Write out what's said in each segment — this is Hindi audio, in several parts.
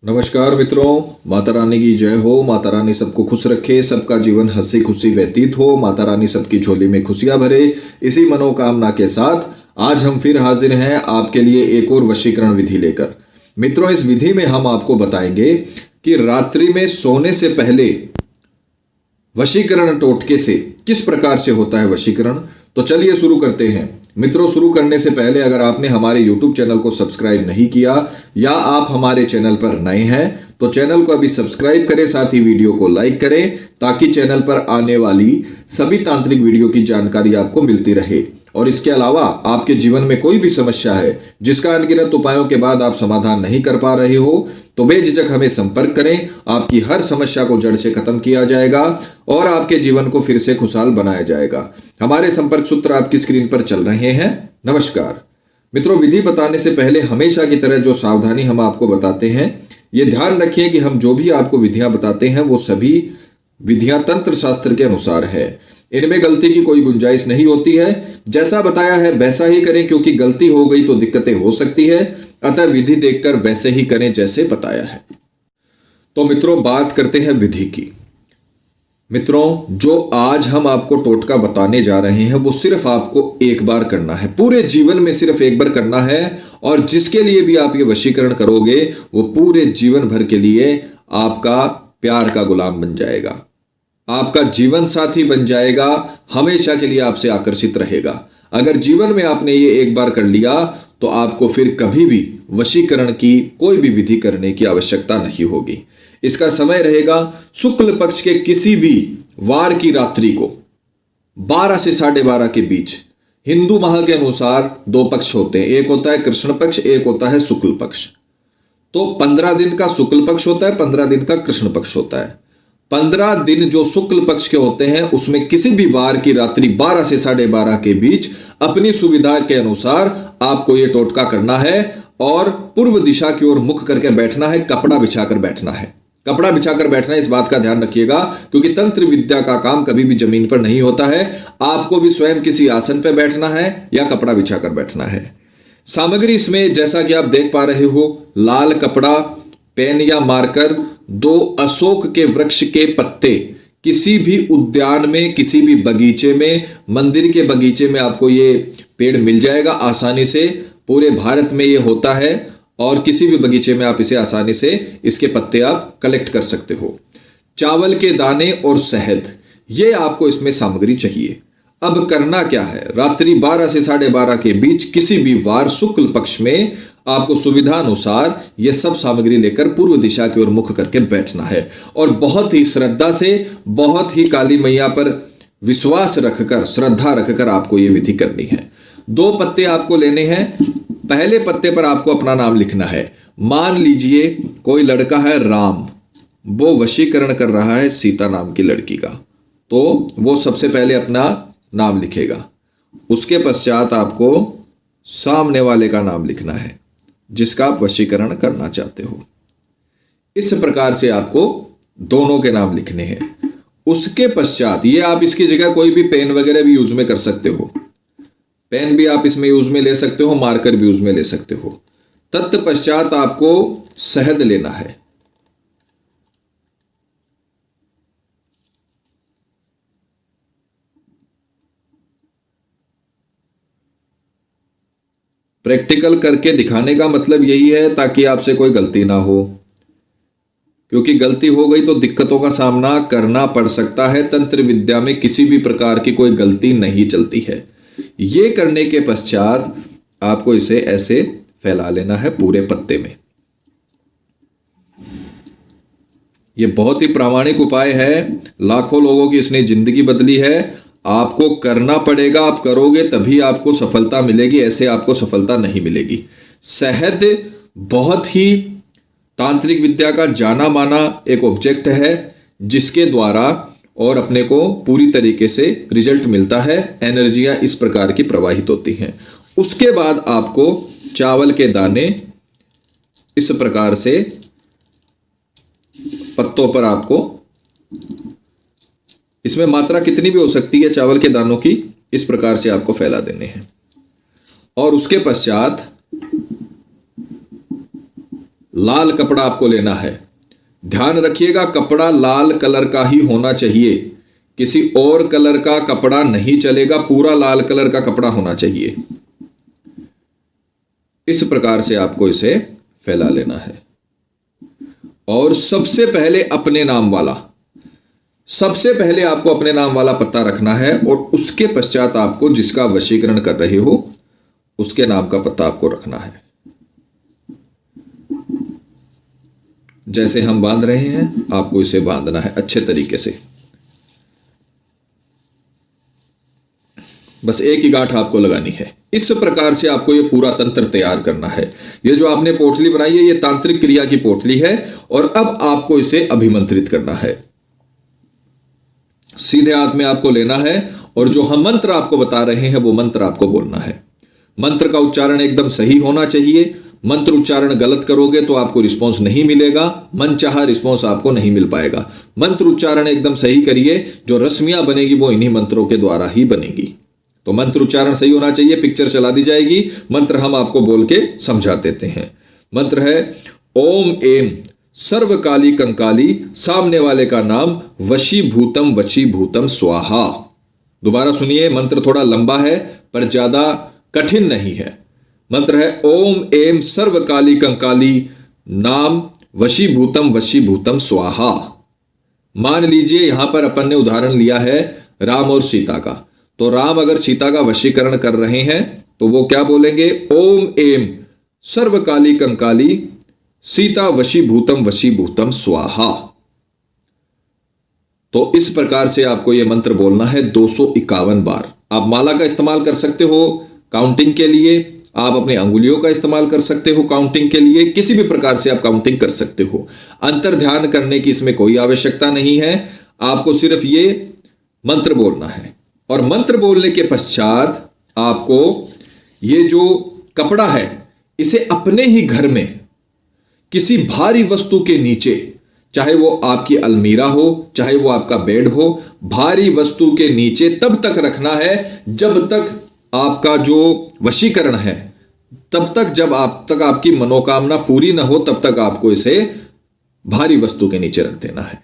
नमस्कार मित्रों, माता रानी की जय हो। माता रानी सबको खुश रखे, सबका जीवन हंसी खुशी व्यतीत हो। माता रानी सबकी झोली में खुशियां भरे। इसी मनोकामना के साथ आज हम फिर हाजिर हैं आपके लिए एक और वशीकरण विधि लेकर। मित्रों, इस विधि में हम आपको बताएंगे कि रात्रि में सोने से पहले वशीकरण टोटके से किस प्रकार से होता है वशीकरण। तो चलिए शुरू करते हैं। मित्रों, शुरू करने से पहले अगर आपने हमारे YouTube चैनल को सब्सक्राइब नहीं किया या आप हमारे चैनल पर नए हैं तो चैनल को अभी सब्सक्राइब करें, साथ ही वीडियो को लाइक करें ताकि चैनल पर आने वाली सभी तांत्रिक वीडियो की जानकारी आपको मिलती रहे। और इसके अलावा आपके जीवन में कोई भी समस्या है जिसका अनगिनत उपायों के बाद आप समाधान नहीं कर पा रहे हो तो बेझिझक हमें संपर्क करें। आपकी हर समस्या को जड़ से खत्म किया जाएगा और आपके जीवन को फिर से खुशहाल बनाया जाएगा। हमारे संपर्क सूत्र आपकी स्क्रीन पर चल रहे हैं। नमस्कार मित्रों, विधि बताने से पहले हमेशा की तरह जो सावधानी हम आपको बताते हैं, ये ध्यान रखिए कि हम जो भी आपको विधियां बताते हैं वो सभी विधियां तंत्र शास्त्र के अनुसार है। इनमें गलती की कोई गुंजाइश नहीं होती है। जैसा बताया है वैसा ही करें, क्योंकि गलती हो गई तो दिक्कतें हो सकती है। अतः विधि देखकर वैसे ही करें जैसे बताया है। तो मित्रों, बात करते हैं विधि की। मित्रों, जो आज हम आपको टोटका बताने जा रहे हैं वो सिर्फ आपको एक बार करना है, पूरे जीवन में सिर्फ एक बार करना है। और जिसके लिए भी आप ये वशीकरण करोगे वो पूरे जीवन भर के लिए आपका प्यार का गुलाम बन जाएगा, आपका जीवन साथी बन जाएगा, हमेशा के लिए आपसे आकर्षित रहेगा। अगर जीवन में आपने ये एक बार कर लिया तो आपको फिर कभी भी वशीकरण की कोई भी विधि करने की आवश्यकता नहीं होगी। इसका समय रहेगा शुक्ल पक्ष के किसी भी वार की रात्रि को 12 से 12:30 के बीच। हिंदू माह के अनुसार दो पक्ष होते हैं, एक होता है कृष्ण पक्ष, एक होता है शुक्ल पक्ष। तो 15 दिन का शुक्ल पक्ष होता है, 15 दिन का कृष्ण पक्ष होता है। 15 दिन जो शुक्ल पक्ष के होते हैं उसमें किसी भी वार की रात्रि 12 से 12:30 के बीच अपनी सुविधा के अनुसार आपको यह टोटका करना है। और पूर्व दिशा की ओर मुख करके बैठना है, कपड़ा बिछाकर बैठना है। कपड़ा बिछाकर बैठना है, इस बात का ध्यान रखिएगा, क्योंकि तंत्र विद्या का काम कभी भी जमीन पर नहीं होता है। आपको भी स्वयं किसी आसन पर बैठना है या कपड़ा बिछाकर बैठना है। सामग्री इसमें जैसा कि आप देख पा रहे हो, लाल कपड़ा, पेन या मार्कर, 2 अशोक के वृक्ष के पत्ते। किसी भी उद्यान में, किसी भी बगीचे में, मंदिर के बगीचे में आपको ये पेड़ मिल जाएगा आसानी से। पूरे भारत में ये होता है और किसी भी बगीचे में आप इसे आसानी से इसके पत्ते आप कलेक्ट कर सकते हो। चावल के दाने और शहद, ये आपको इसमें सामग्री चाहिए। अब करना क्या है, रात्रि 12 से 12:30 के बीच किसी भी वार शुक्ल पक्ष में आपको सुविधा अनुसार ये सब सामग्री लेकर पूर्व दिशा की ओर मुख करके बैठना है। और बहुत ही श्रद्धा से, बहुत ही काली मैया पर विश्वास रखकर, श्रद्धा रखकर आपको ये विधि करनी है। 2 पत्ते आपको लेने हैं। पहले पत्ते पर आपको अपना नाम लिखना है। मान लीजिए कोई लड़का है राम, वो वशीकरण कर रहा है सीता नाम की लड़की का, तो वो सबसे पहले अपना नाम लिखेगा। उसके पश्चात आपको सामने वाले का नाम लिखना है जिसका आप वशीकरण करना चाहते हो। इस प्रकार से आपको दोनों के नाम लिखने हैं। उसके पश्चात ये आप इसकी जगह कोई भी पेन वगैरह भी यूज में कर सकते हो। पेन भी आप इसमें यूज में ले सकते हो, मार्कर भी यूज में ले सकते हो। तत्पश्चात आपको शहद लेना है। प्रैक्टिकल करके दिखाने का मतलब यही है ताकि आपसे कोई गलती ना हो, क्योंकि गलती हो गई तो दिक्कतों का सामना करना पड़ सकता है। तंत्र विद्या में किसी भी प्रकार की कोई गलती नहीं चलती है। ये करने के पश्चात आपको इसे ऐसे फैला लेना है पूरे पत्ते में। ये बहुत ही प्रामाणिक उपाय है, लाखों लोगों की इसने जिंदगी बदली है। आपको करना पड़ेगा, आप करोगे तभी आपको सफलता मिलेगी, ऐसे आपको सफलता नहीं मिलेगी। शहद बहुत ही तांत्रिक विद्या का जाना माना एक ऑब्जेक्ट है जिसके द्वारा और अपने को पूरी तरीके से रिजल्ट मिलता है। एनर्जियां इस प्रकार की प्रवाहित होती हैं। उसके बाद आपको चावल के दाने इस प्रकार से पत्तों पर, आपको इसमें मात्रा कितनी भी हो सकती है चावल के दानों की, इस प्रकार से आपको फैला देने हैं। और उसके पश्चात लाल कपड़ा आपको लेना है। ध्यान रखिएगा, कपड़ा लाल कलर का ही होना चाहिए, किसी और कलर का कपड़ा नहीं चलेगा, पूरा लाल कलर का कपड़ा होना चाहिए। इस प्रकार से आपको इसे फैला लेना है। और सबसे पहले आपको अपने नाम वाला पत्ता रखना है और उसके पश्चात आपको जिसका वशीकरण कर रहे हो उसके नाम का पत्ता आपको रखना है। जैसे हम बांध रहे हैं आपको इसे बांधना है अच्छे तरीके से। बस एक ही गांठ आपको लगानी है। इस प्रकार से आपको ये पूरा तंत्र तैयार करना है। ये जो आपने पोटली बनाई है ये तांत्रिक क्रिया की पोटली है और अब आपको इसे अभिमंत्रित करना है। सीधे हाथ में आपको लेना है और जो हम मंत्र आपको बता रहे हैं वो मंत्र आपको बोलना है। मंत्र का उच्चारण एकदम सही होना चाहिए। मंत्र उच्चारण गलत करोगे तो आपको रिस्पॉन्स नहीं मिलेगा, मनचाहा रिस्पॉन्स आपको नहीं मिल पाएगा। मंत्र उच्चारण एकदम सही करिए, जो रश्मियां बनेगी वो इन्हीं मंत्रों के द्वारा ही बनेगी। तो मंत्र उच्चारण सही होना चाहिए। पिक्चर चला दी जाएगी, मंत्र हम आपको बोल के समझा देते हैं। मंत्र है ओम एम सर्वकाली कंकाली, सामने वाले का नाम वशीभूतम स्वाहा। दोबारा सुनिए, मंत्र थोड़ा लंबा है पर ज्यादा कठिन नहीं है। मंत्र है ओम एम सर्वकाली कंकाली, नाम वशीभूतम स्वाहा। मान लीजिए यहां पर अपन ने उदाहरण लिया है राम और सीता का, तो राम अगर सीता का वशीकरण कर रहे हैं तो वो क्या बोलेंगे, ओम एम सर्वकाली कंकाली सीता वशीभूतम स्वाहा। तो इस प्रकार से आपको यह मंत्र बोलना है 251 बार। आप माला का इस्तेमाल कर सकते हो काउंटिंग के लिए, आप अपने अंगुलियों का इस्तेमाल कर सकते हो काउंटिंग के लिए, किसी भी प्रकार से आप काउंटिंग कर सकते हो। अंतर ध्यान करने की इसमें कोई आवश्यकता नहीं है, आपको सिर्फ ये मंत्र बोलना है। और मंत्र बोलने के पश्चात आपको ये जो कपड़ा है इसे अपने ही घर में किसी भारी वस्तु के नीचे, चाहे वो आपकी अलमीरा हो चाहे वो आपका बेड हो, भारी वस्तु के नीचे तब तक रखना है जब तक आपका जो वशीकरण है, तब तक जब आप तक आपकी मनोकामना पूरी ना हो, तब तक आपको इसे भारी वस्तु के नीचे रख देना है।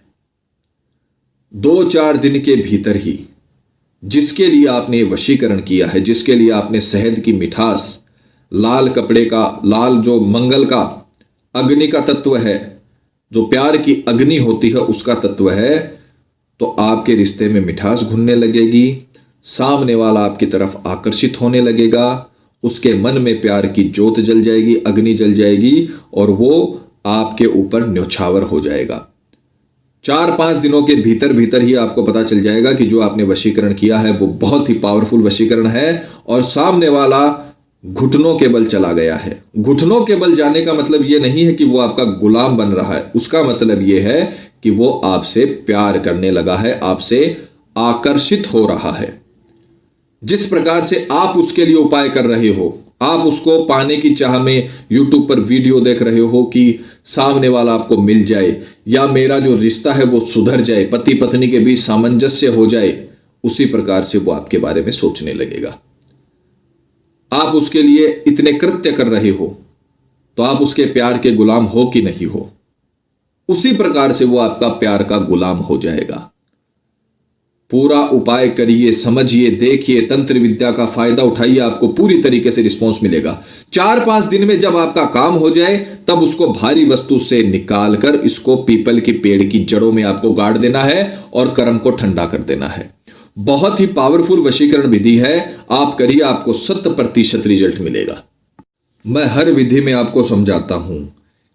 2-4 दिन के भीतर ही जिसके लिए आपने वशीकरण किया है, जिसके लिए आपने शहद की मिठास, लाल कपड़े का, लाल जो मंगल का अग्नि का तत्व है, जो प्यार की अग्नि होती है उसका तत्व है, तो आपके रिश्ते में मिठास घुलने लगेगी, सामने वाला आपकी तरफ आकर्षित होने लगेगा, उसके मन में प्यार की ज्योत जल जाएगी, अग्नि जल जाएगी और वो आपके ऊपर न्यौछावर हो जाएगा। 4-5 दिनों के भीतर भीतर ही आपको पता चल जाएगा कि जो आपने वशीकरण किया है वो बहुत ही पावरफुल वशीकरण है और सामने वाला घुटनों के बल चला गया है। घुटनों के बल जाने का मतलब ये नहीं है कि वो आपका गुलाम बन रहा है, उसका मतलब ये है कि वो आपसे प्यार करने लगा है, आपसे आकर्षित हो रहा है। जिस प्रकार से आप उसके लिए उपाय कर रहे हो, आप उसको पाने की चाह में YouTube पर वीडियो देख रहे हो कि सामने वाला आपको मिल जाए या मेरा जो रिश्ता है वो सुधर जाए, पति पत्नी के बीच सामंजस्य हो जाए, उसी प्रकार से वो आपके बारे में सोचने लगेगा। आप उसके लिए इतने कृत्य कर रहे हो तो आप उसके प्यार के गुलाम हो कि नहीं हो, उसी प्रकार से वो आपका प्यार का गुलाम हो जाएगा। पूरा उपाय करिए, समझिए, देखिए, तंत्र विद्या का फायदा उठाइए, आपको पूरी तरीके से रिस्पॉन्स मिलेगा। 4-5 दिन में जब आपका काम हो जाए तब उसको भारी वस्तु से निकाल कर इसको पीपल की पेड़ की जड़ों में आपको गाड़ देना है और कर्म को ठंडा कर देना है। बहुत ही पावरफुल वशीकरण विधि है, आप करिए, आपको 100% रिजल्ट मिलेगा। मैं हर विधि में आपको समझाता हूं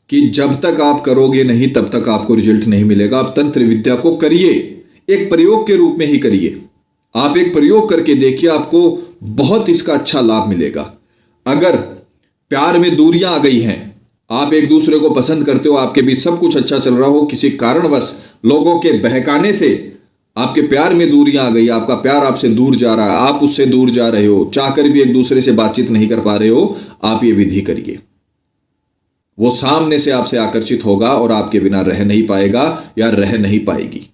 कि जब तक आप करोगे नहीं तब तक आपको रिजल्ट नहीं मिलेगा। आप तंत्र विद्या को करिए, एक प्रयोग के रूप में ही करिए। आप एक प्रयोग करके देखिए, आपको बहुत इसका अच्छा लाभ मिलेगा। अगर प्यार में दूरियां आ गई हैं, आप एक दूसरे को पसंद करते हो, आपके बीच सब कुछ अच्छा चल रहा हो, किसी कारणवश लोगों के बहकाने से आपके प्यार में दूरियां आ गई, आपका प्यार आपसे दूर जा रहा है, आप उससे दूर जा रहे हो, चाहकर भी एक दूसरे से बातचीत नहीं कर पा रहे हो, आप ये विधि करिए। वो सामने से आपसे आकर्षित होगा और आपके बिना रह नहीं पाएगा या रह नहीं पाएगी।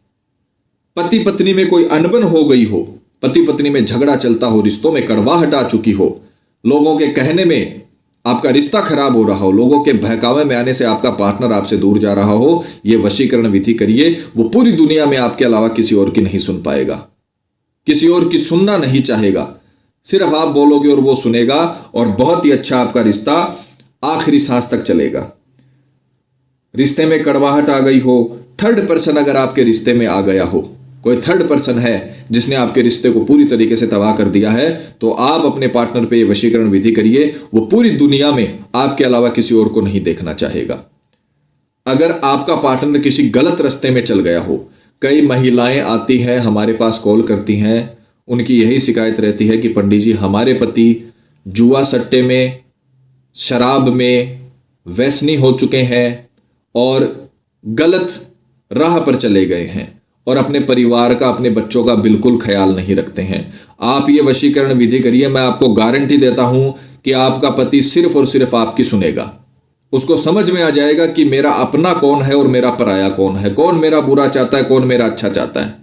पति पत्नी में कोई अनबन हो गई हो, पति पत्नी में झगड़ा चलता हो, रिश्तों में कड़वाहट आ चुकी हो, लोगों के कहने में आपका रिश्ता खराब हो रहा हो, लोगों के बहकावे में आने से आपका पार्टनर आपसे दूर जा रहा हो, ये वशीकरण विधि करिए। वो पूरी दुनिया में आपके अलावा किसी और की नहीं सुन पाएगा, किसी और की सुनना नहीं चाहेगा। सिर्फ आप बोलोगे और वो सुनेगा, और बहुत ही अच्छा आपका रिश्ता आखिरी सांस तक चलेगा। रिश्ते में कड़वाहट आ गई हो, थर्ड पर्सन अगर आपके रिश्ते में आ गया हो, कोई थर्ड पर्सन है जिसने आपके रिश्ते को पूरी तरीके से तबाह कर दिया है, तो आप अपने पार्टनर पे ये वशीकरण विधि करिए। वो पूरी दुनिया में आपके अलावा किसी और को नहीं देखना चाहेगा। अगर आपका पार्टनर किसी गलत रास्ते में चल गया हो, कई महिलाएं आती हैं हमारे पास, कॉल करती हैं, उनकी यही शिकायत रहती है कि पंडित जी हमारे पति जुआ सट्टे में, शराब में व्यसनी हो चुके हैं और गलत राह पर चले गए हैं और अपने परिवार का, अपने बच्चों का बिल्कुल ख्याल नहीं रखते हैं। आप ये वशीकरण विधि करिए, मैं आपको गारंटी देता हूं कि आपका पति सिर्फ और सिर्फ आपकी सुनेगा। उसको समझ में आ जाएगा कि मेरा अपना कौन है और मेरा पराया कौन है, कौन मेरा बुरा चाहता है, कौन मेरा अच्छा चाहता है।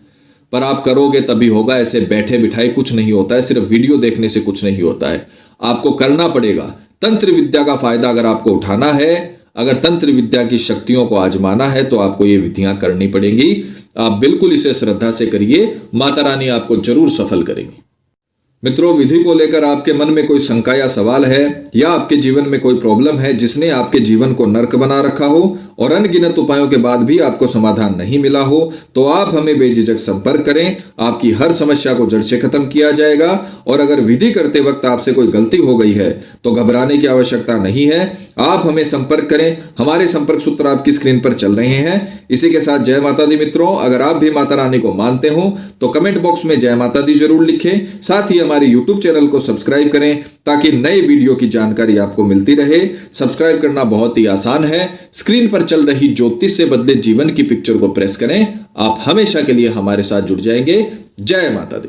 पर आप करोगे तभी होगा, ऐसे बैठे बिठाए कुछ नहीं होता है, सिर्फ वीडियो देखने से कुछ नहीं होता है। आपको करना पड़ेगा। तंत्र विद्या का फायदा अगर आपको उठाना है, अगर तंत्र विद्या की शक्तियों को आजमाना है, तो आपको ये विधियां करनी पड़ेंगी। आप बिल्कुल इसे श्रद्धा से करिए, माता रानी आपको जरूर सफल करेंगी। मित्रों, विधि को लेकर आपके मन में कोई शंका या सवाल है, या आपके जीवन में कोई प्रॉब्लम है जिसने आपके जीवन को नर्क बना रखा हो और अनगिनत उपायों के बाद भी आपको समाधान नहीं मिला हो, तो आप हमें बेझिझक संपर्क करें। आपकी हर समस्या को जड़ से खत्म किया जाएगा। और अगर विधि करते वक्त आपसे कोई गलती हो गई है तो घबराने की आवश्यकता नहीं है। आप हमें संपर्क करें, हमारे संपर्क सूत्र आपकी स्क्रीन पर चल रहे हैं। इसी के साथ जय माता दी मित्रों, अगर आप भी माता रानी को मानते हो तो कमेंट बॉक्स में जय माता दी जरूर लिखें। साथ ही हमारे यूट्यूब चैनल को सब्सक्राइब करें ताकि नए वीडियो की जानकारी आपको मिलती रहे। सब्सक्राइब करना बहुत ही आसान है, स्क्रीन पर चल रही ज्योतिष से बदले जीवन की पिक्चर को प्रेस करें। आप हमेशा के लिए हमारे साथ जुड़ जाएंगे। जय माता दी।